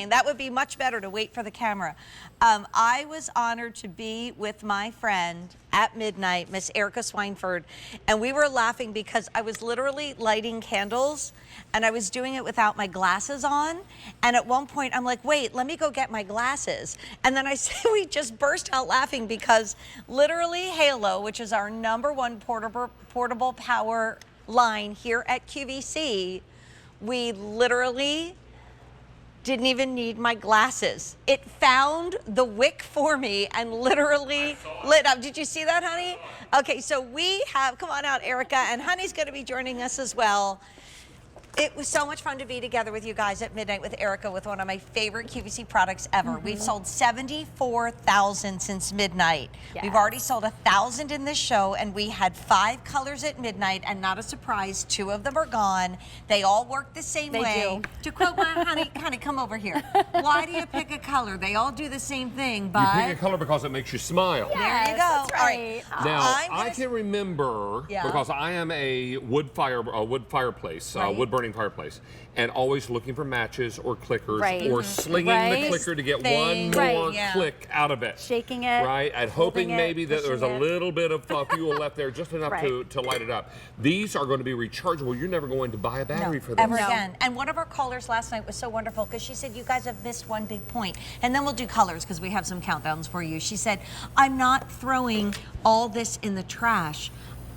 And that would be much better to wait for the camera. I was honored to be with my friend at midnight, Miss Erica Swineford, and we were laughing because I was literally lighting candles and I was doing it without my glasses on. And at one point I'm like, wait, let me go get my glasses. And then we just burst out laughing because literally Halo, which is our #1 portable power line here at QVC, we literally didn't even need my glasses. It found the wick for me and literally lit up. Did you see that, honey? Okay, so we have, come on out, Erica, and honey's gonna be joining us as well. It was so much fun to be together with you guys at midnight with Erica with one of my favorite QVC products ever. We've sold 74,000 since midnight. Yes. We've already sold 1,000 in this show, and we had 5 colors at midnight, and not a surprise, 2 of them are gone. They all work the same way. They do. To quote my honey, come over here. Why do you pick a color? They all do the same thing, but You pick a color because it makes you smile. Yeah. there you go. That's All right. right. Now, I'm I can remember, Yeah. because I am a wood fireplace, Right. wood burning fireplace, and always looking for matches or clickers Right. or slinging Right. the clicker to get Thing. one more Right. Yeah. click out of it. Shaking it, Right, and holding hoping it, maybe that there's a pushing it. little bit of fuel left there, just enough Right. to light it up. These are going to be rechargeable. You're never going to buy a battery for this. ever No. again. And one of our callers last night was so wonderful because she said, you guys have missed one big point. And then we'll do colors because we have some countdowns for you. She said, I'm not throwing all this in the trash.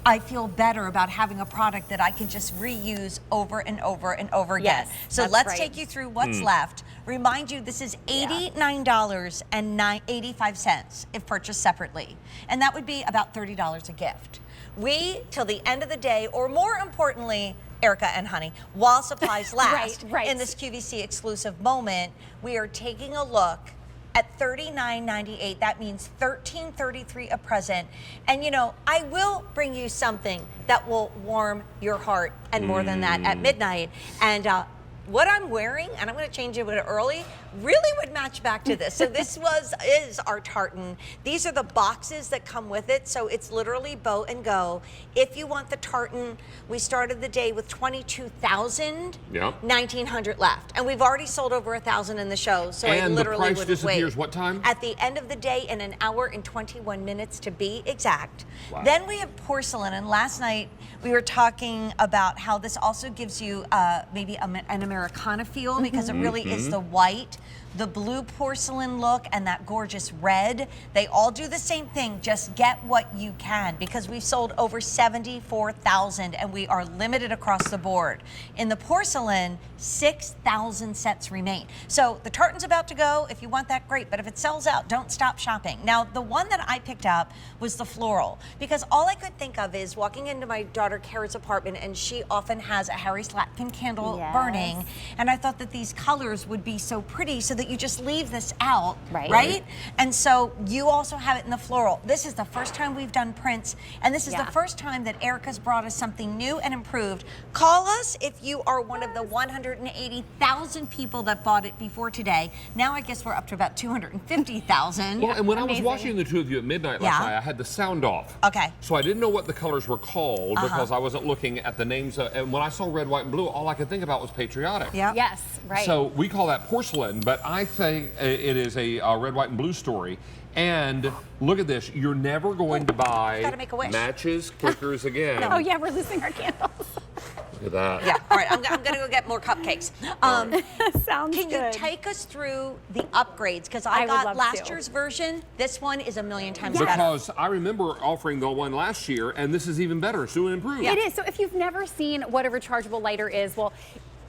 I feel better about having a product that I can just reuse over and over and over again. Yes, So that's let's right. take you through what's left. Remind you, this is $89.85 if purchased separately. And that would be about $30 a gift. We, till the end of the day, or more importantly, Erica and honey, while supplies last, Right. in this QVC exclusive moment, we are taking a look at $39.98. That means $13.33 a present. And you know, I will bring you something that will warm your heart and more than that at midnight. And what I'm wearing, and I'm going to change it a bit early, really would match back to this. So this is our tartan. These are the boxes that come with it. So it's literally bow and go. If you want the tartan, we started the day with 22,000, Yep. 1,900 left. And we've already sold over 1,000 in the show. So I And the literally price wouldn't wait. disappears what time? At the end of the day, in 1 hour and 21 minutes to be exact. Wow. Then we have porcelain, and last night we were talking about how this also gives you maybe an Americana feel because it really is the white, the blue porcelain look, and that gorgeous red. They all do the same thing. Just get what you can because we've sold over 74,000 and we are limited across the board. In the porcelain, 6,000 sets remain. So the tartan's about to go. If you want that, great. But if it sells out, don't stop shopping. Now, the one that I picked up was the floral because all I could think of is walking into my daughter Kara's apartment, and she often has a Harry Slatkin candle Yes. burning. And I thought that these colors would be so pretty so that you just leave this out, Right. And so you also have it in the floral. This is the first time we've done prints, and this is Yeah. the first time that Erica's brought us something new and improved. Call us if you are one of the 180,000 people that bought it before today. Now I guess we're up to about 250,000. Well, and when I was Amazing. watching the two of you at midnight last Yeah. night, I had the sound off. Okay. So I didn't know what the colors were called because I wasn't looking at the names. And when I saw red, white, and blue, all I could think about was patriotic. Yeah. Yes, right. So we call that porcelain, but I think it is a red, white, and blue story. And look at this. You're never going to buy gotta make a wish. matches, clickers again. Oh yeah, we're losing our candles. Look at that. Yeah. All right. I'm going to go get more cupcakes. Sounds Can good. you take us through the upgrades? Because I I would got love last to. year's version. This one is a million times better. Because I remember offering the one last year, and this is even better. It's doing improved. It is. So if you've never seen what a rechargeable lighter is, well,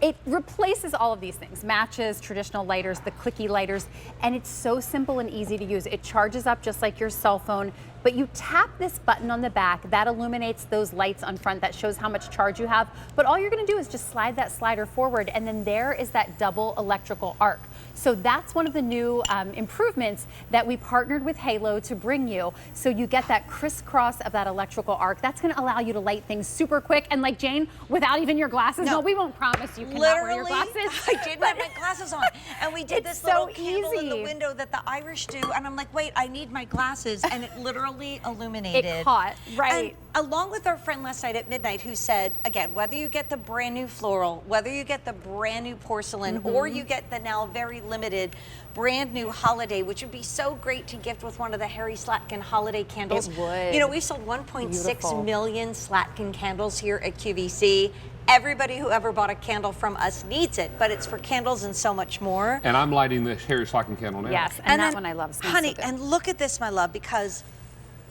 it replaces all of these things, matches, traditional lighters, the clicky lighters, and it's so simple and easy to use. It charges up just like your cell phone, but you tap this button on the back, that illuminates those lights on front, that shows how much charge you have, but all you're gonna do is just slide that slider forward, and then there is that double electrical arc. So that's one of the new improvements that we partnered with Halo to bring you. So you get that crisscross of that electrical arc. That's going to allow you to light things super quick. And like Jane, without even your glasses, no, we won't promise you cannot wear your Literally, glasses. I didn't have my glasses on. And we did It's this little so candle in the easy. window that the Irish do. And I'm like, wait, I need my glasses. And it literally literally illuminated. It caught, right. And along with our friend last night at midnight who said, again, whether you get the brand new floral, whether you get the brand new porcelain, or you get the now very limited brand new holiday, which would be so great to gift with one of the Harry Slatkin holiday candles. It would. You know, we've sold 1.6 Beautiful. million Slatkin candles here at QVC. Everybody who ever bought a candle from us needs it, but it's for candles and so much more. And I'm lighting the Harry Slatkin candle now. Yes, and that then, one I love. Smells honey, so good. and look at this, my love, because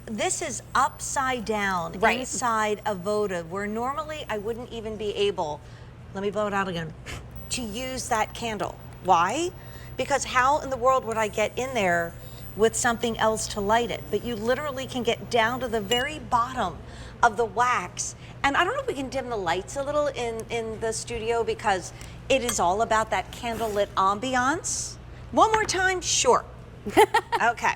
this is upside down inside a votive, where normally I wouldn't even be able, let me blow it out again, to use that candle. Why? Because how in the world would I get in there with something else to light it? But you literally can get down to the very bottom of the wax. And I don't know if we can dim the lights a little in the studio, because it is all about that candlelit ambiance. One more time, sure. Okay.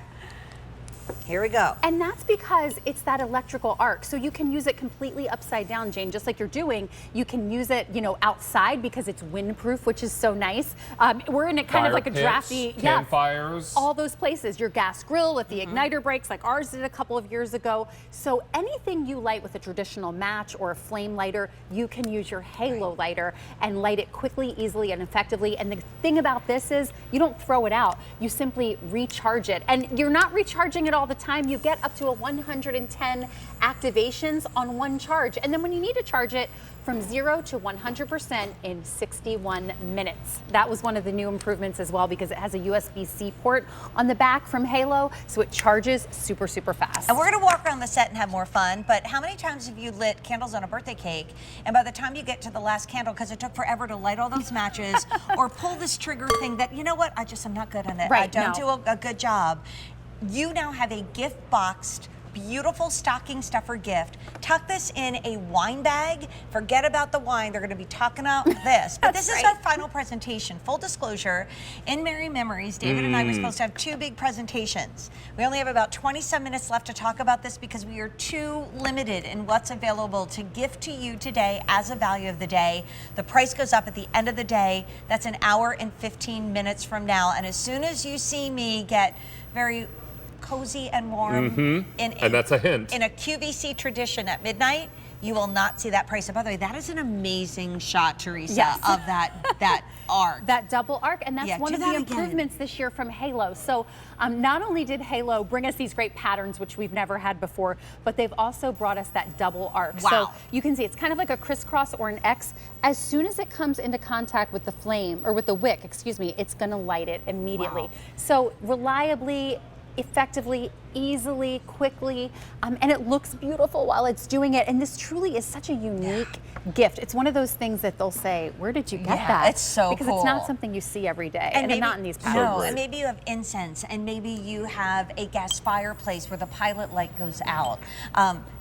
Here we go. And that's because it's that electrical arc. So you can use it completely upside down, Jane, just like you're doing. You can use it, you know, outside because it's windproof, which is so nice. We're in it kind of like a drafty, campfires. all those places. Your gas grill with the igniter breaks, like ours did a couple of years ago. So anything you light with a traditional match or a flame lighter, you can use your halo lighter and light it quickly, easily, and effectively. And the thing about this is you don't throw it out. You simply recharge it. And you're not recharging it all the time. You get up to a 110 activations on one charge. And then when you need to charge it, from 0 to 100% in 61 minutes. That was one of the new improvements as well, because it has a USB-C port on the back from Halo, so it charges super, super fast. And we're gonna walk around the set and have more fun, but how many times have you lit candles on a birthday cake, and by the time you get to the last candle, because it took forever to light all those matches, or pull this trigger thing that, you know what, I'm not good at it. Right, I don't no. do a good job. You now have a gift boxed, beautiful stocking stuffer gift. Tuck this in a wine bag. Forget about the wine. They're going to be talking about this. But this is our final presentation. Full disclosure, in Merry Memories, David and I were supposed to have 2 big presentations. We only have about 27 minutes left to talk about this because we are too limited in what's available to gift to you today as a value of the day. The price goes up at the end of the day. That's an hour and 15 minutes from now. And as soon as you see me get very cozy and warm and that's a hint. in a QVC tradition at midnight, you will not see that price. And by the way, that is an amazing shot, Teresa, of that arc. That double arc, and that's one do of the that improvements this year from Halo. So not only did Halo bring us these great patterns, which we've never had before, but they've also brought us that double arc. Wow. So you can see it's kind of like a crisscross or an X. As soon as it comes into contact with the flame, or with the wick, excuse me, it's gonna light it immediately. Wow. So reliably, effectively, easily, quickly, and it looks beautiful while it's doing it. And this truly is such a unique gift. It's one of those things that they'll say, where did you get that? It's so because cool. it's not something you see every day, and maybe, not in these No, patterns. and maybe you have incense, and maybe you have a gas fireplace where the pilot light goes out.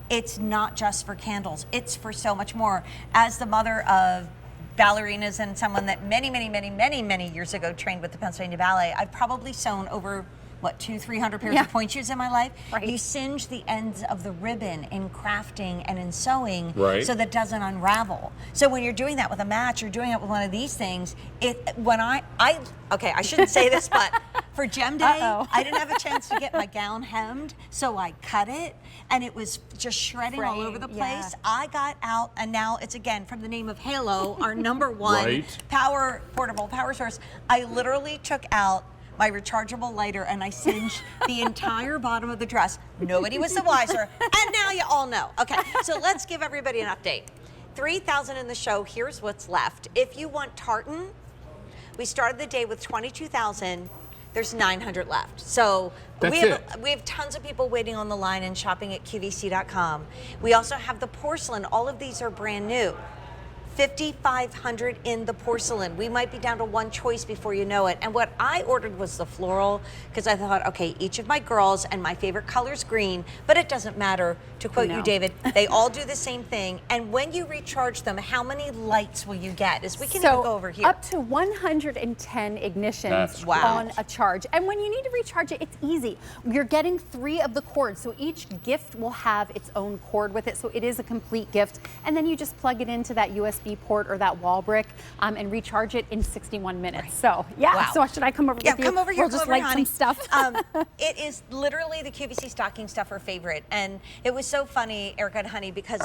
It's not just for candles, it's for so much more. As the mother of ballerinas and someone that many years ago trained with the Pennsylvania Ballet, I've probably sewn over, what, 200-300 pairs of point shoes in my life. Right. You singe the ends of the ribbon in crafting and in sewing Right. so that it doesn't unravel. So when you're doing that with a match, you're doing it with one of these things. Okay, I shouldn't say this, but for Gem Day, I didn't have a chance to get my gown hemmed, so I cut it, and it was just shredding all over the place. Yeah. I got out, and now it's, again, from the name of Halo, our #1 Right. portable power source. I literally took out my rechargeable lighter and I singed the entire bottom of the dress. Nobody was the wiser, and now you all know. Okay, so let's give everybody an update. 3,000 in the show, here's what's left. If you want tartan, we started the day with 22,000. There's 900 left. So we have tons of people waiting on the line and shopping at QVC.com. We also have the porcelain. All of these are brand new. 5,500 in the porcelain. We might be down to one choice before you know it. And what I ordered was the floral, because I thought, okay, each of my girls, and my favorite color's green, but it doesn't matter. To quote you, David, they all do the same thing. And when you recharge them, how many lights will you get? As we can even go over here. Up to 110 ignitions That's on a charge. And when you need to recharge it, it's easy. You're getting 3 of the cords. So each gift will have its own cord with it. So it is a complete gift. And then you just plug it into that USB USB port or that wall brick and recharge it in 61 minutes. So yeah, Wow. so should I come over with you? Come over here. We'll just light some stuff. It is literally the QVC stocking stuffer favorite, and it was so funny, Erica and Honey, because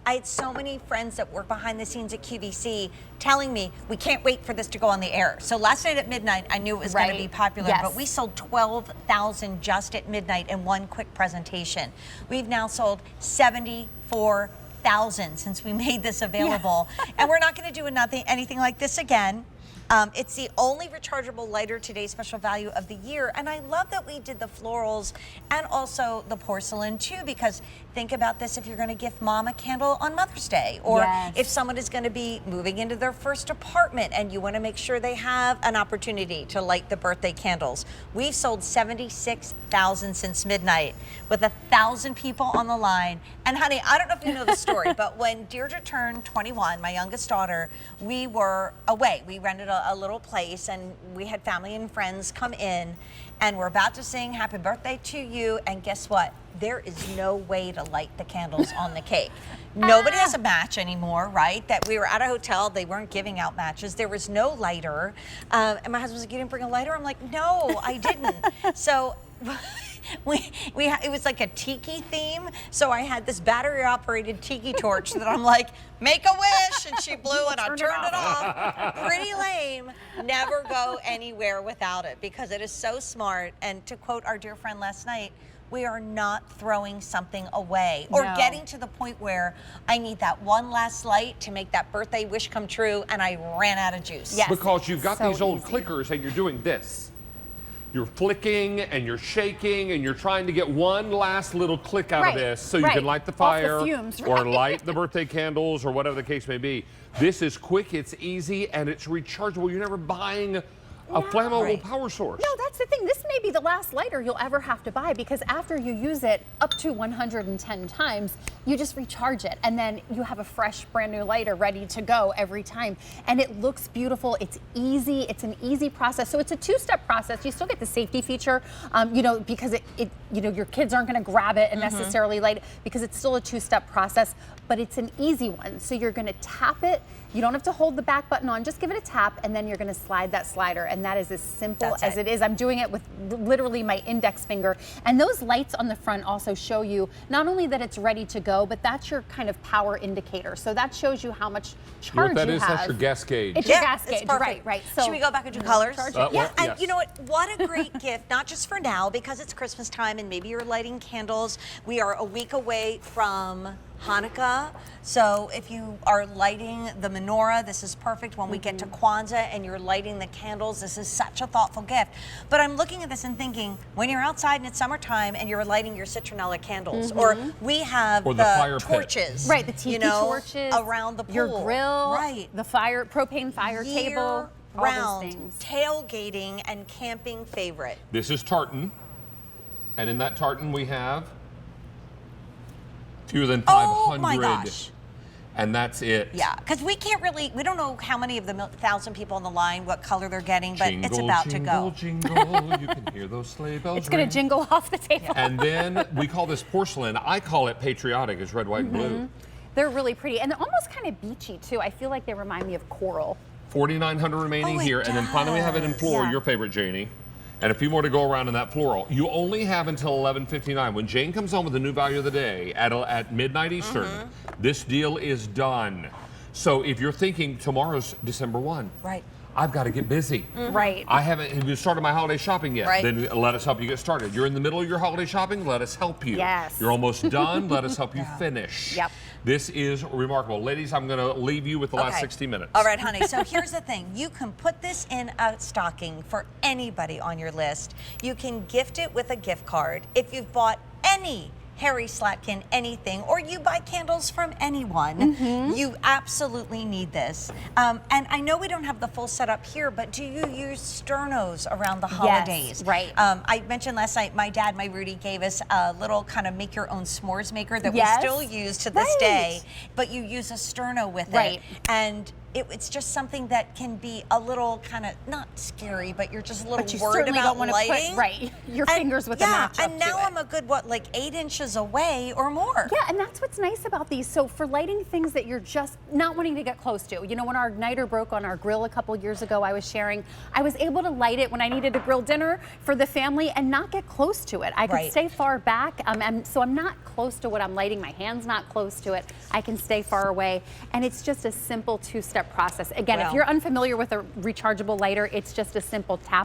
I had so many friends that work behind the scenes at QVC telling me we can't wait for this to go on the air. So last night at midnight, I knew it was going to be popular, Yes. but we sold 12,000 just at midnight in one quick presentation. We've now sold 74,000 since we made this available, and we're not going to do anything like this again. It's the only rechargeable lighter, today's special value of the year. And I love that we did the florals and also the porcelain too, because think about this if you're going to gift mom a candle on Mother's Day, or if someone is going to be moving into their first apartment and you want to make sure they have an opportunity to light the birthday candles. We've sold 76,000 since midnight with 1,000 people on the line. And honey, I don't know if you know the story, but when Deirdre turned 21, my youngest daughter, we were away. We rented a little place and we had family and friends come in, and we're about to sing happy birthday to you, and guess what? There is no way to light the candles on the cake. Nobody has a match anymore, right? That we were at a hotel, they weren't giving out matches. There was no lighter. And my husband was like, you didn't bring a lighter? I'm like, no, I didn't. So it was like a tiki theme. So I had this battery operated tiki torch that I'm like, make a wish, and she blew and I turned it off. Pretty lame. Never go anywhere without it because it is so smart. And to quote our dear friend last night, we are not throwing something away or getting to the point where I need that one last light to make that birthday wish come true and I ran out of juice. Yes. Because you've got So these old easy. clickers and you're doing this. You're flicking and you're shaking and you're trying to get one last little click out of this so you can light the fire Off the fumes, or light the birthday candles or whatever the case may be. This is quick, it's easy, and it's rechargeable. You're never buying a flammable power source. No, that's the thing. This may be the last lighter you'll ever have to buy, because after you use it up to 110 times, you just recharge it, and then you have a fresh, brand new lighter ready to go every time. And it looks beautiful. It's easy. It's an easy process. So it's a two-step process. You still get the safety feature, because your kids aren't going to grab it and necessarily light it, because it's still a two-step process. But it's an easy one. So you're going to tap it. You don't have to hold the back button on. Just give it a tap, and then you're going to slide that slider. And that is as simple as it is. I'm doing it with literally my index finger. And those lights on the front also show you not only that it's ready to go, but that's your kind of power indicator. So that shows you how much charge you know what that you is? have. That's your gas gauge. It's your gas it's gauge, perfect. right. So should we go back and do colors? Yes. And you know what a great gift, not just for now, because it's Christmas time and maybe you're lighting candles. We are a week away from Hanukkah. So if you are lighting the menorah, this is perfect. When we get to Kwanzaa and you're lighting the candles, this is such a thoughtful gift. But I'm looking at this and thinking, when you're outside and it's summertime and you're lighting your citronella candles, or we have Or the fire pit. torches, right, the tiki torches around the pool, your grill, right, the propane fire table, all round those things. tailgating and camping favorite. This is tartan, and in that tartan we have fewer than 500. Oh my gosh. And that's it. Yeah, because we don't know how many of the 1,000 people on the line, what color they're getting, but Jingle, it's about jingle, to go. Jingle, you can hear those sleigh bells It's going ring. to jingle off the table. And then we call this porcelain. I call it patriotic. It's red, white, and blue. They're really pretty, and they're almost kind of beachy too. I feel like they remind me of coral. 4,900 remaining Oh, it here. And then finally we have it in does. floral, Yeah. your favorite, Janie. And a few more to go around in that floral. You only have until 11:59. When Jane comes on with the new value of the day at midnight Eastern, this deal is done. So if you're thinking tomorrow's December 1, Right. I've got to get busy. Right. I haven't even started my holiday shopping yet. Right. Then let us help you get started. You're in the middle of your holiday shopping, let us help you. Yes. You're almost done, let us help you finish. Yep. This is remarkable. Ladies, I'm going to leave you with the last Okay. 60 minutes. All right, honey. So here's the thing. You can put this in a stocking for anybody on your list. You can gift it with a gift card. If you've bought any Harry Slatkin anything, or you buy candles from anyone, you absolutely need this. And I know we don't have the full setup here, but do you use sternos around the holidays? right. I mentioned last night, my dad, my Rudy, gave us a little kind of make your own s'mores maker that we still use to this day, but you use a sterno with Right. it. And it's just something that can be a little kind of not scary, but you're just a little But you worried certainly about don't want to lighting. put right your fingers with the match up and now to it. I'm a good, what, like 8 inches away or more. Yeah, and that's what's nice about these. So for lighting things that you're just not wanting to get close to. You know, when our igniter broke on our grill a couple years ago, I was sharing, I was able to light it when I needed to grill dinner for the family and not get close to it. I could stay far back, and so I'm not close to what I'm lighting. My hand's not close to it. I can stay far away, and it's just a simple 2-step process. Again, if you're unfamiliar with a rechargeable lighter, it's just a simple tap